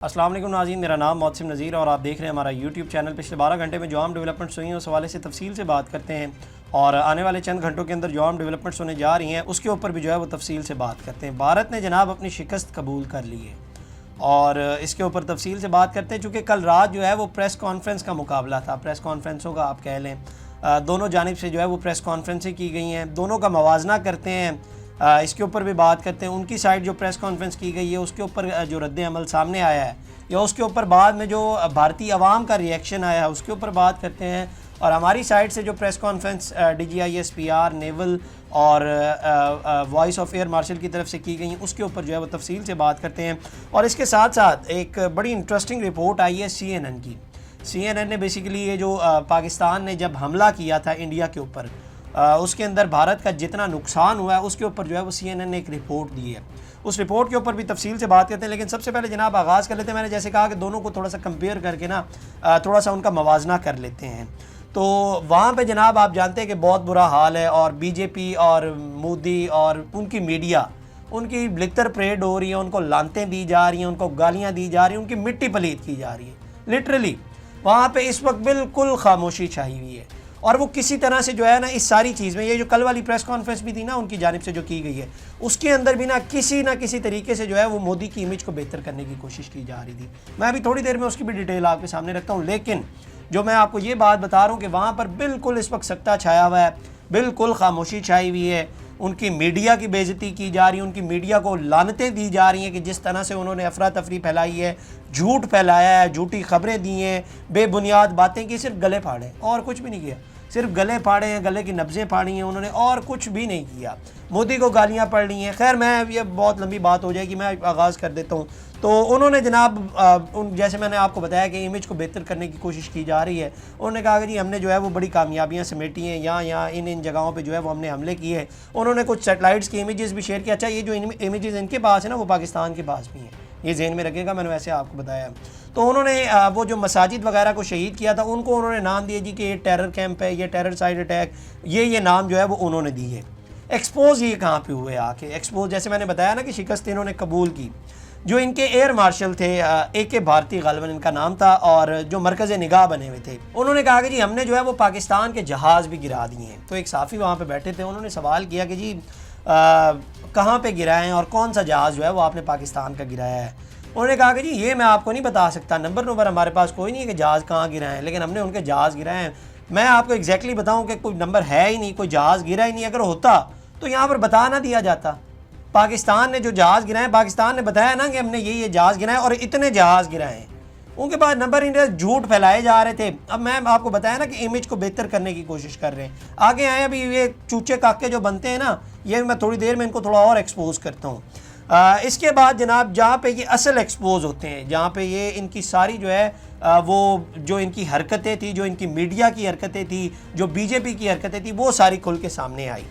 अस्सलाम वालेकुम नाज़रीन, मेरा नाम मोहसिन नज़ीर और आप देख रहे हैं हमारा यूट्यूब चैनल। पिछले 12 घंटे में जो आम डेवलपमेंट्स हुई हैं उस हवाले से तफसील से बात करते हैं और आने वाले चंद घंटों के अंदर जो आम डेवलपमेंट्स होने जा रही हैं उसके ऊपर भी जो है वो तफसील से बात करते हैं। भारत ने जनाब अपनी शिकस्त कबूल कर ली है और इसके ऊपर तफसील से बात करते हैं। चूँकि कल रात जो है वो प्रेस कॉन्फ्रेंस का मुकाबला था, प्रेस कॉन्फ्रेंसों का आप कह लें, दोनों जानिब से जो है वो प्रेस कॉन्फ्रेंसें की गई हैं, दोनों का मवाजना करते हैं। इसके ऊपर भी बात करते हैं। उनकी साइड जो प्रेस कॉन्फ्रेंस की गई है उसके ऊपर जो रद्द अमल सामने आया है या उसके ऊपर बाद में जो भारतीय आवाम का रिएक्शन आया है उसके ऊपर बात करते हैं। और हमारी साइड से जो प्रेस कॉन्फ्रेंस DGISPR, नेवल और वॉइस ऑफ एयर मार्शल की तरफ से की गई उसके ऊपर जो है वो तफसील से बात करते हैं। और इसके साथ साथ एक बड़ी इंटरेस्टिंग रिपोर्ट आई है CNN की। CNN ने बेसिकली ये जो पाकिस्तान ने जब हमला किया था इंडिया के ऊपर, उसके अंदर भारत का जितना नुकसान हुआ है उसके ऊपर जो है वो CNN ने एक रिपोर्ट दी है। उस रिपोर्ट के ऊपर भी तफसील से बात करते हैं। लेकिन सबसे पहले जनाब आगाज़ कर लेते हैं। मैंने जैसे कहा कि दोनों को थोड़ा सा कंपेयर करके ना थोड़ा सा उनका मवाजना कर लेते हैं। तो वहाँ पे जनाब आप जानते हैं कि बहुत बुरा हाल है और BJP और मोदी और उनकी मीडिया, उनकी लितर परेड हो रही है, उनको लानतें दी जा रही हैं, उनको गालियाँ दी जा रही हैं, उनकी मिट्टी पलीत की जा रही है। लिटरली वहाँ पे इस वक्त बिल्कुल खामोशी छाई हुई है और वो किसी तरह से जो है ना इस सारी चीज़ में, ये जो कल वाली प्रेस कॉन्फ्रेंस भी थी ना उनकी जानिब से जो की गई है उसके अंदर भी ना किसी तरीके से जो है वो मोदी की इमेज को बेहतर करने की कोशिश की जा रही थी। मैं अभी थोड़ी देर में उसकी भी डिटेल आपके सामने रखता हूँ। लेकिन जो मैं आपको ये बात बता रहा हूँ कि वहाँ पर बिल्कुल इस वक्त सख्ता छाया हुआ है, बिल्कुल खामोशी छाई हुई है। उनकी मीडिया की बेइज्जती की जा रही है, उनकी मीडिया को लानतें दी जा रही हैं कि जिस तरह से उन्होंने अफरा तफरी फैलाई है, झूठ फैलाया है, झूठी खबरें दी हैं, बेबुनियाद बातें की, सिर्फ गले फाड़े और कुछ भी नहीं किया। सिर्फ गले फाड़े हैं, गले की नब्ज़ें फाड़ी हैं उन्होंने और कुछ भी नहीं किया। मोदी को गालियाँ पड़ रही हैं। खैर मैं ये बहुत लंबी बात हो जाएगी, मैं आगाज़ कर देता हूँ। तो उन्होंने जनाब जैसे मैंने आपको बताया कि इमेज को बेहतर करने की कोशिश की जा रही है। उन्होंने कहा कि जी हमने जो है वो बड़ी कामयाबियाँ समेटी हैं, यहाँ इन जगहों पे जो है वो हमने हमले किए हैं। उन्होंने कुछ सैटेलाइट्स की इमेजेस भी शेयर किया। अच्छा, ये जो इमेजेस इनके पास है ना वो पाकिस्तान के पास भी हैं, ये जहन में रखेगा, मैंने वैसे आपको बताया। तो उन्होंने वो जो मसाजिद वगैरह को शहीद किया था उनको उन्होंने नाम दिए जी कि ये टेरर कैंप है, ये टेरर साइड अटैक, ये नाम जो है वो उन्होंने दी है। एक्सपोज ये कहाँ पे हुए आके एक्सपोज, जैसे मैंने बताया ना कि शिकस्त इन्होंने कबूल की। जो इनके एयर मार्शल थे AK भारती गालिबन इनका नाम था और जो मरकज़ निगाह बने हुए थे, उन्होंने कहा कि जी हमने जो है वो पाकिस्तान के जहाज़ भी गिरा दिए हैं। तो एक साफ़ी वहाँ पे बैठे थे, उन्होंने सवाल किया कि जी कहाँ पे गिराए हैं और कौन सा जहाज़ जो है वो आपने पाकिस्तान का गिराया है। उन्होंने कहा कि जी ये मैं आपको नहीं बता सकता, नंबर हमारे पास कोई नहीं है कि जहाज़ कहाँ गिराए हैं, लेकिन हमने उनके जहाज़ गिराए हैं। मैं आपको एग्जैक्टली बताऊँ कि कोई नंबर है ही नहीं, कोई जहाज़ गिरा ही नहीं। अगर होता तो यहाँ पर बता ना दिया जाता। पाकिस्तान ने जो जहाज़ गिराए, पाकिस्तान ने बताया ना कि हमने ये जहाज़ गिराए और इतने जहाज़ गिराए हैं। उनके पास नंबर इन झूठ फैलाए जा रहे थे। अब मैं आपको बताया ना कि इमेज को बेहतर करने की कोशिश कर रहे हैं। आगे आए अभी ये चूचे काके जो बनते हैं ना, ये मैं थोड़ी देर में इनको थोड़ा और एक्सपोज करता हूँ। इसके बाद जनाब जहाँ पे ये असल एक्सपोज होते हैं, जहाँ पे ये इनकी सारी जो है वो जो इनकी हरकतें थी, जो इनकी मीडिया की हरकतें थी, जो BJP की हरकतें थी, वो सारी खुल के सामने आई।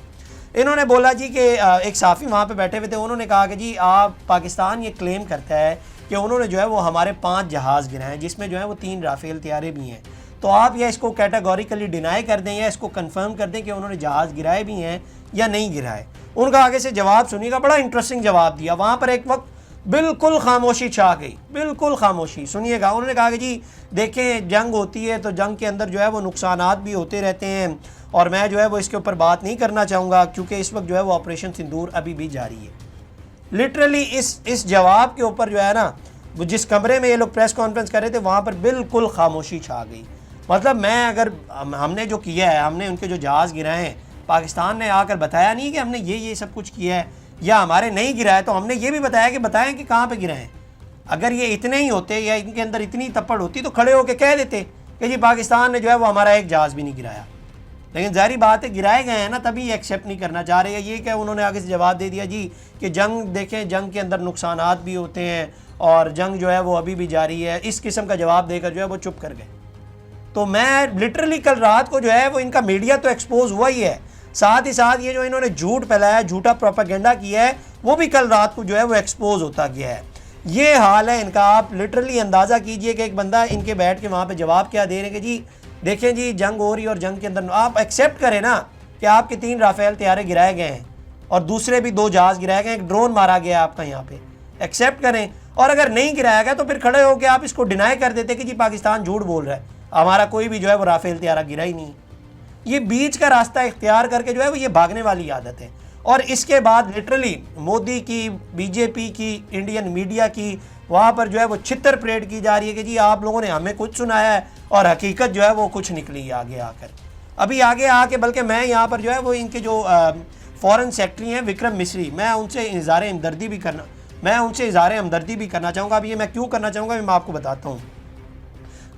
इन्होंने बोला जी कि एक साफ़ी वहाँ पे बैठे हुए थे, उन्होंने कहा कि जी आप पाकिस्तान ये क्लेम करता है कि उन्होंने जो है वो हमारे 5 जहाज़ गिराए हैं, जिसमें जो है वो 3 राफेल तैयारे भी हैं। तो आप या इसको कैटेगोरिकली डिनाई कर दें या इसको कंफर्म कर दें कि उन्होंने जहाज़ गिराए भी हैं या नहीं गिराए। उनका आगे से जवाब सुनिएगा, बड़ा इंटरेस्टिंग जवाब दिया। वहाँ पर एक वक्त बिल्कुल खामोशी छा गई, बिल्कुल खामोशी। सुनिएगा, उन्होंने कहा कि जी देखें जंग होती है तो जंग के अंदर जो है वो नुकसानात भी होते रहते हैं और मैं जो है वो इसके ऊपर बात नहीं करना चाहूँगा क्योंकि इस वक्त जो है वो ऑपरेशन सिंदूर अभी भी जारी है। लिटरली इस जवाब के ऊपर जो है ना वो जिस कमरे में ये लोग प्रेस कॉन्फ्रेंस कर रहे थे वहाँ पर बिल्कुल खामोशी छा गई। मतलब मैं अगर हमने जो किया है, हमने उनके जो जहाज़ गिराए हैं, पाकिस्तान ने आकर बताया नहीं कि हमने ये सब कुछ किया है या हमारे नहीं गिराए, तो हमने ये भी बताया कि बताएं कि कहाँ पे गिराएं। अगर ये इतने ही होते या इनके अंदर इतनी तप्पड़ होती तो खड़े होकर कह देते कि जी पाकिस्तान ने जो है वो हमारा एक जहाज़ भी नहीं गिराया। लेकिन जाहिर बात है गिराए गए हैं ना, तभी एक्सेप्ट नहीं करना चाह रहे हैं। ये क्या उन्होंने आगे से जवाब दे दिया जी कि जंग देखें, जंग के अंदर नुकसानात भी होते हैं और जंग जो है वो अभी भी जारी है। इस किस्म का जवाब देकर जो है वो चुप कर गए। तो मैं लिटरली कल रात को जो है वो इनका मीडिया तो एक्सपोज हुआ ही है, साथ ही साथ ये जो इन्होंने झूठ फैलाया, झूठा प्रोपेगेंडा किया है, वो भी कल रात को जो है वो एक्सपोज होता गया है। ये हाल है इनका। आप लिटरली अंदाज़ा कीजिए कि एक बंदा इनके बैठ के वहाँ पे जवाब क्या दे रहे हैं कि जी देखें जी जंग हो रही है और जंग के अंदर आप एक्सेप्ट करें ना कि आपके 3 राफेल तैयारे गिराए गए हैं और दूसरे भी 2 जहाज़ गिराए गए, एक ड्रोन मारा गया आपका यहाँ पे, एक्सेप्ट करें और अगर नहीं गिराया गया तो फिर खड़े होकर आप इसको डिनाई कर देते कि जी पाकिस्तान झूठ बोल रहा है, हमारा कोई भी जो है वो राफेल तैयारा गिरा ही नहीं। ये बीच का रास्ता इख्तियार करके जो है वो ये भागने वाली आदत है। और इसके बाद लिटरली मोदी की, बीजेपी की, इंडियन मीडिया की वहाँ पर जो है वो छितर परेड की जा रही है कि जी आप लोगों ने हमें कुछ सुनाया है और हकीकत जो है वो कुछ निकली आगे आकर। अभी आगे आके बल्कि मैं यहाँ पर जो है वो इनके जो फॉरेन सेक्रेटरी हैं विक्रम मिस्री, मैं उनसे इज़हार हमदर्दी भी करना चाहूँगा। अब ये मैं क्यों करना चाहूँगा मैं आपको बताता हूँ।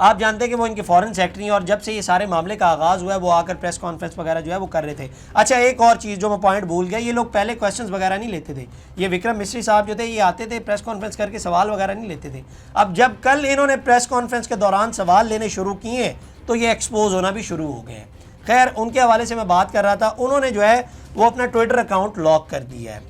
आप जानते हैं कि वो इनके फॉरेन सेक्रेटरी हैं और जब से ये सारे मामले का आगाज़ हुआ है वो आकर प्रेस कॉन्फ्रेंस वगैरह जो है वो कर रहे थे। अच्छा, एक और चीज़ जो मैं पॉइंट भूल गया, ये लोग पहले क्वेश्चंस वगैरह नहीं लेते थे। ये विक्रम मिस्री साहब जो थे ये आते थे प्रेस कॉन्फ्रेंस करके सवाल वगैरह नहीं लेते थे। अब जब कल इन्होंने प्रेस कॉन्फ्रेंस के दौरान सवाल लेने शुरू किए तो ये एक्सपोज होना भी शुरू हो गए हैं। खैर, उनके हवाले से मैं बात कर रहा था, उन्होंने जो है वो अपना ट्विटर अकाउंट लॉक कर दिया है।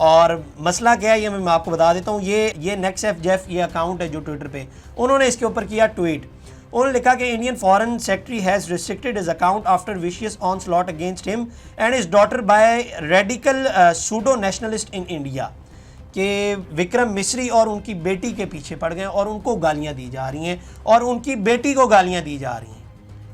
और मसला क्या है ये मैं आपको बता देता हूँ। ये नेक्सफ जेफ ये अकाउंट है जो ट्विटर पे, उन्होंने इसके ऊपर किया ट्वीट। उन्होंने लिखा कि Indian foreign secretary has restricted his account after vicious onslaught against him and his daughter by radical pseudo nationalist in India. कि विक्रम मिस्री और उनकी बेटी के पीछे पड़ गए और उनको गालियाँ दी जा रही हैं और उनकी बेटी को गालियाँ दी जा रही हैं।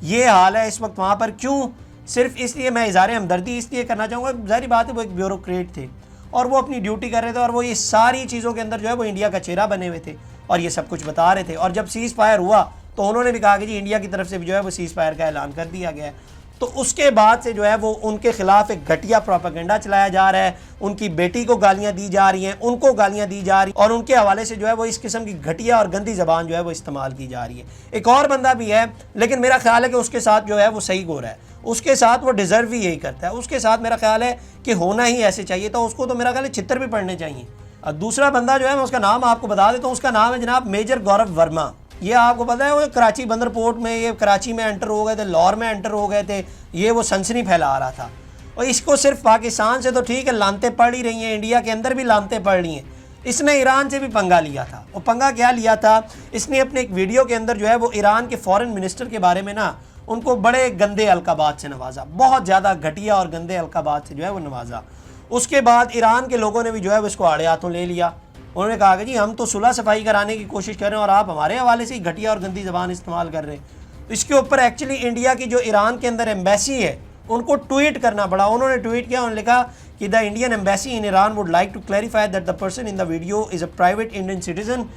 ये हाल है इस वक्त वहाँ पर। क्यों? सिर्फ इसलिए मैं इज़हार हमदर्दी इसलिए करना चाहूँगा, ज़ाहिर बात है वो एक ब्यूरोक्रेट थे और वो अपनी ड्यूटी कर रहे थे और वो ये सारी चीज़ों के अंदर जो है वो इंडिया का चेहरा बने हुए थे और ये सब कुछ बता रहे थे। और जब सीज़ फायर हुआ तो उन्होंने भी कहा कि जी इंडिया की तरफ से भी जो है वो सीज़ फायर का ऐलान कर दिया गया है। तो उसके बाद से जो है वो उनके खिलाफ एक घटिया प्रोपेगेंडा चलाया जा रहा है, उनकी बेटी को गालियां दी जा रही हैं, उनको गालियां दी जा रही और उनके हवाले से जो है वो इस किस्म की घटिया और गंदी ज़बान जो है वो इस्तेमाल की जा रही है। एक और बंदा भी है, लेकिन मेरा ख्याल है कि उसके साथ जो है वो सही गोरा है, उसके साथ वो डिज़र्व ही यही करता है। उसके साथ मेरा ख्याल है कि होना ही ऐसे चाहिए था, उसको तो मेरा ख्याल है छितर भी पड़ने चाहिए। और दूसरा बंदा जो है मैं उसका नाम आपको बता देता हूँ, उसका नाम है जनाब मेजर गौरव वर्मा। ये आपको पता है वो कराची बंदर पोर्ट में, ये कराची में एंटर हो गए थे, लाहौर में एंटर हो गए थे, ये वो सनसनी फैला रहा था। और इसको सिर्फ पाकिस्तान से तो ठीक है लानते पड़ ही रही हैं, इंडिया के अंदर भी लानते पड़ रही हैं। इसने ईरान से भी पंगा लिया था। और पंगा क्या लिया था, इसने अपने एक वीडियो के अंदर जो है वो ईरान के फॉरेन मिनिस्टर के बारे में ना उनको बड़े गंदे अलकाबात से नवाजा, बहुत ज़्यादा घटिया और गंदे अलकाबात से जो है वो नवाजा। उसके बाद ईरान के लोगों ने भी जो है वो इसको आड़े हाथों ले लिया। उन्होंने कहा कि जी हम तो सुलह सफाई कराने की कोशिश कर रहे हैं और आप हमारे हवाले से ही घटिया और गंदी ज़बान इस्तेमाल कर रहे हैं। इसके ऊपर एक्चुअली इंडिया की जो ईरान के अंदर एम्बेसी है उनको ट्वीट करना पड़ा। उन्होंने ट्वीट किया, उन्होंने लिखा कि the Indian embassy in Iran would like to clarify that the person in the video is a private Indian citizen.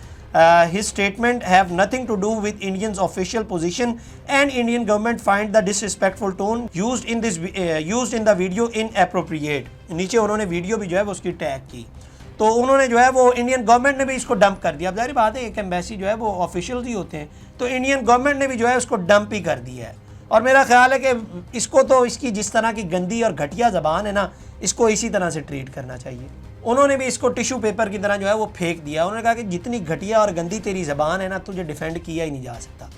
His statement have nothing to do with Indian's official position and Indian government find the disrespectful tone used in the video inappropriate. नीचे उन्होंने video भी जो है वो उसकी tag की, तो उन्होंने जो है वो इंडियन गवर्नमेंट ने भी इसको डंप कर दिया। अब जाहिर बात है एक एम्बेसी जो है वो ऑफिशियल ही होते हैं, तो इंडियन गवर्नमेंट ने भी जो है उसको डंप ही कर दिया है। और मेरा ख्याल है कि इसको तो इसकी जिस तरह की गंदी और घटिया ज़बान है ना, इसको इसी तरह से ट्रीट करना चाहिए। उन्होंने भी इसको टिश्यू पेपर की तरह जो है वो फेंक दिया। उन्होंने कहा कि जितनी घटिया और गंदी तेरी ज़बान है ना, तुझे डिफेंड किया ही नहीं जा सकता,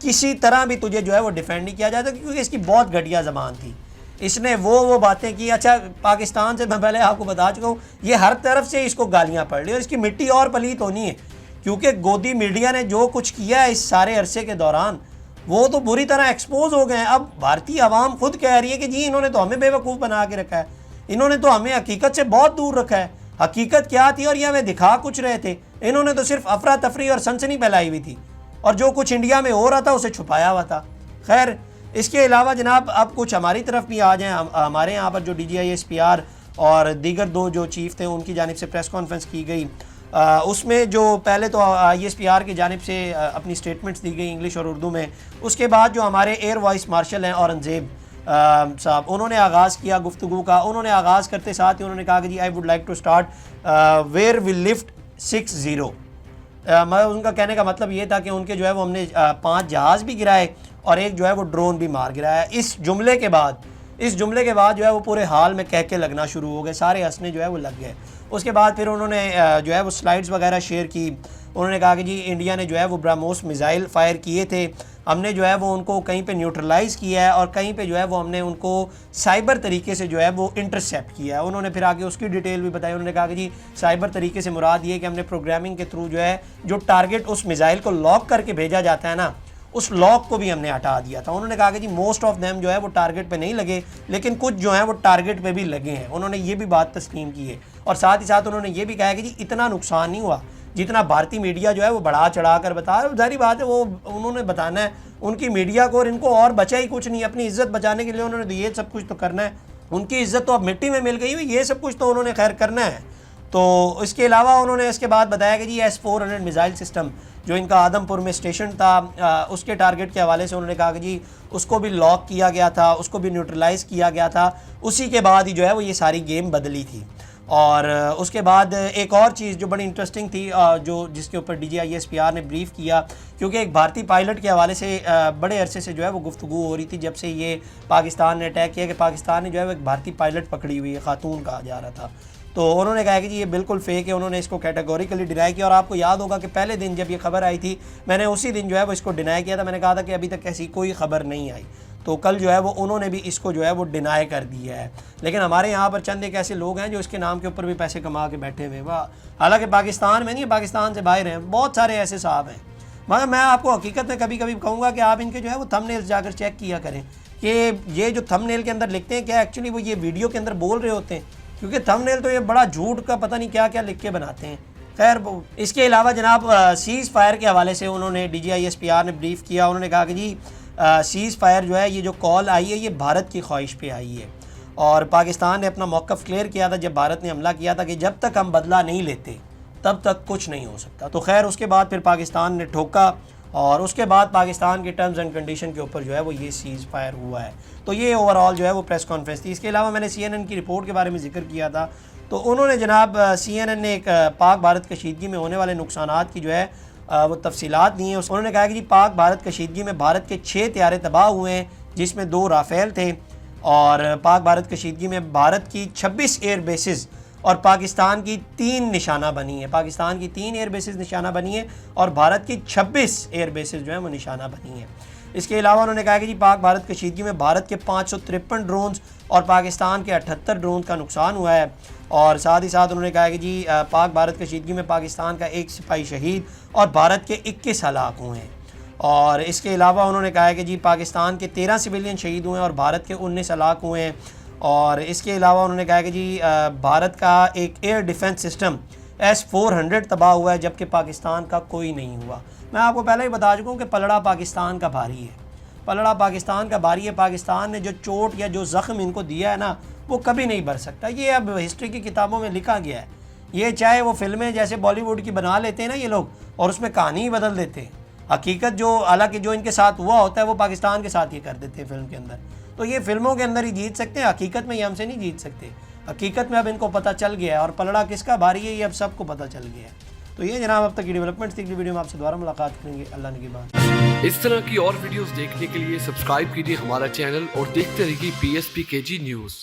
किसी तरह भी तुझे जो है वो डिफेंड नहीं किया जाता, क्योंकि इसकी बहुत घटिया ज़बान थी। इसने वो बातें की। अच्छा, पाकिस्तान से मैं पहले आपको बता चुका हूँ, ये हर तरफ से इसको गालियाँ पड़ रही और इसकी मिट्टी और पलीत होनी है, क्योंकि गोदी मीडिया ने जो कुछ किया है इस सारे अरसे के दौरान वो तो बुरी तरह एक्सपोज हो गए हैं। अब भारतीय आवाम खुद कह रही है कि जी इन्होंने तो हमें बेवकूफ़ बना के रखा है, इन्होंने तो हमें हकीकत से बहुत दूर रखा है। हकीकत क्या थी और ये हमें दिखा कुछ रहे थे, इन्होंने तो सिर्फ अफरा तफरी और सनसनी फैलाई हुई थी और जो कुछ इंडिया में हो रहा था उसे छुपाया हुआ था। खैर, इसके अलावा जनाब अब कुछ हमारी तरफ भी आ जाएँ। हमारे यहाँ पर जो DGI SPR और दीगर दो जो चीफ़ थे उनकी जानिब से प्रेस कॉन्फ्रेंस की गई। उसमें जो पहले तो ISPR की जानिब से अपनी स्टेटमेंट्स दी गई इंग्लिश और उर्दू में। उसके बाद जो हमारे एयर वाइस मार्शल हैं औरंगज़ेब साहब, उन्होंने आगाज़ किया गुफ्तगू का। उन्होंने आगाज़ करते साथ ही उन्होंने कहा कि जी I would like to start where we left 60। मतलब उनका कहने का मतलब ये था कि उनके जो है वो हमने 5 जहाज़ भी गिराए और एक जो है वो ड्रोन भी मार गिराया। इस जुमले के बाद जो है वो पूरे हाल में कह के लगना शुरू हो गए, सारे हंसने जो है वो लग गए। उसके बाद फिर उन्होंने जो है वो स्लाइड्स वगैरह शेयर की। उन्होंने कहा कि जी इंडिया ने जो है वो ब्रह्मोस मिज़ाइल फायर किए थे, हमने जो है वो उनको कहीं पे न्यूट्रलाइज़ किया है और कहीं पे जो है वो हमने उनको साइबर तरीके से जो है वो इंटरसेप्ट किया है। उन्होंने फिर आगे उसकी डिटेल भी बताई। उन्होंने कहा कि जी साइबर तरीके से मुराद ये कि हमने प्रोग्रामिंग के थ्रू जो है जो टारगेट उस मिज़ाइल को लॉक करके भेजा जाता है ना, उस लॉक को भी हमने हटा दिया था। उन्होंने कहा कि जी मोस्ट ऑफ देम जो है वो टारगेट पे नहीं लगे, लेकिन कुछ जो है वो टारगेट पे भी लगे हैं। उन्होंने ये भी बात तस्लीम की है और साथ ही साथ उन्होंने ये भी कहा कि जी इतना नुकसान नहीं हुआ जितना भारतीय मीडिया जो है वो बढ़ा चढ़ा कर बता रहा है, जारी बात है वो उन्होंने बताना है उनकी मीडिया को, और इनको और बचा ही कुछ नहीं, अपनी इज्जत बचाने के लिए उन्होंने तो ये सब कुछ तो करना है। उनकी इज्जत तो अब मिट्टी में मिल गई हुई, ये सब कुछ तो उन्होंने खैर करना है। तो इसके अलावा उन्होंने इसके बाद बताया कि जी S-400 मिसाइल सिस्टम जो इनका आदमपुर में स्टेशन था, उसके टारगेट के हवाले से उन्होंने कहा कि जी उसको भी लॉक किया गया था, उसको भी न्यूट्रलाइज़ किया गया था। उसी के बाद ही जो है वो ये सारी गेम बदली थी। और उसके बाद एक और चीज़ जो बड़ी इंटरेस्टिंग थी, जो जिसके ऊपर DGISPR ने ब्रीफ किया, क्योंकि एक भारतीय पायलट के हवाले से बड़े अरसे से जो है वो गुफ्तगू हो रही थी जब से ये पाकिस्तान ने अटैक किया कि पाकिस्तान ने जो है वो एक भारतीय पायलट पकड़ी हुई है, खातून कहा जा रहा था। तो उन्होंने कहा कि जी ये बिल्कुल फेक है, उन्होंने इसको कैटेगोरिकली डिनाई किया। और आपको याद होगा कि पहले दिन जब ये खबर आई थी, मैंने उसी दिन जो है वो इसको डिनाई किया था। मैंने कहा था कि अभी तक ऐसी कोई खबर नहीं आई। तो कल जो है वो उन्होंने भी इसको जो है वो डिनाई कर दिया है। लेकिन हमारे यहाँ पर चंद एक ऐसे लोग हैं जो इसके नाम के ऊपर भी पैसे कमा के बैठे हुए, वाह, हालांकि पाकिस्तान में नहीं, पाकिस्तान से बाहर हैं, बहुत सारे ऐसे साहब हैं। मगर मैं आपको हकीकत में कभी कभी कहूँगा कि आप इनके जो है वो थंबनेल्स जाकर चेक किया करें कि ये जो थंबनेल के अंदर लिखते हैं क्या एक्चुअली वो ये वीडियो के अंदर बोल रहे होते हैं, क्योंकि थंबनेल तो ये बड़ा झूठ का पता नहीं क्या क्या लिख के बनाते हैं। खैर, इसके अलावा जनाब सीज़ फायर के हवाले से उन्होंने DGISPR ने ब्रीफ किया। उन्होंने कहा कि जी सीज़ फायर जो है, ये जो कॉल आई है ये भारत की ख्वाहिश पे आई है, और पाकिस्तान ने अपना मौक़िफ़ क्लियर किया था जब भारत ने हमला किया था कि जब तक हम बदला नहीं लेते तब तक कुछ नहीं हो सकता। तो खैर उसके बाद फिर पाकिस्तान ने ठोका, और उसके बाद पाकिस्तान के टर्म्स एंड कंडीशन के ऊपर जो है वो ये सीज़ फायर हुआ है। तो ये ओवरऑल जो है वो प्रेस कॉन्फ्रेंस थी। इसके अलावा मैंने CNN की रिपोर्ट के बारे में जिक्र किया था, तो उन्होंने जनाब CNN ने एक पाक भारत कशीदगी में होने वाले नुकसानात की जो है वो तफसीलात दी हैं। उन्होंने कहा कि जी पाक भारत कशीदगी में भारत के 6 तैयारे तबाह हुए हैं, जिसमें 2 राफेल थे, और पाक भारत कशीदगी में भारत की 26 एयर बेसिस और पाकिस्तान की 3 निशाना बनी है। पाकिस्तान की 3 एयर बेसिस निशाना बनी है और भारत की 26 एयर बेसिस जो है वो निशाना बनी है। इसके अलावा उन्होंने कहा कि जी पाक भारत कशीदगी में भारत के 553 ड्रोन्स और पाकिस्तान के 78 ड्रोन का नुकसान हुआ है। और साथ ही साथ उन्होंने कहा कि जी पाक भारत कशीदगी में पाकिस्तान का 1 सिपाही शहीद और भारत के 21 हलाक हुए हैं। और इसके अलावा उन्होंने कहा कि जी पाकिस्तान के 13 सिविलियन शहीद हुए हैं और भारत के 19 हलाक हुए हैं। और इसके अलावा उन्होंने कहा कि जी भारत का एक एयर डिफेंस सिस्टम S-400 तबाह हुआ है, जबकि पाकिस्तान का कोई नहीं हुआ। मैं आपको पहले ही बता चुका हूँ कि पलड़ा पाकिस्तान का भारी है, पलड़ा पाकिस्तान का भारी है। पाकिस्तान ने जो चोट या जो ज़ख्म इनको दिया है ना, वो कभी नहीं भर सकता। ये अब हिस्ट्री की किताबों में लिखा गया है। ये चाहे वो फिल्में जैसे बॉलीवुड की बना लेते हैं ना ये लोग, और उसमें कहानी ही बदल देते हैं। हकीकत जो हालांकि जो इनके साथ हुआ होता है वो पाकिस्तान के साथ ये कर देते हैं फिल्म के अंदर। तो ये फिल्मों के अंदर ही जीत सकते हैं, हकीकत में ये हमसे नहीं जीत सकते। हकीकत में अब इनको पता चल गया है, और पलड़ा किसका भारी है ये अब सबको पता चल गया है। तो ये जनाब अब तक की डेवलपमेंट्स थी। अगली वीडियो में आपसे दोबारा मुलाकात करेंगे, अल्लाह ने की बात। इस तरह की और वीडियोस देखने के लिए सब्सक्राइब कीजिए हमारा चैनल और देखते रहिए PSPKG न्यूज़।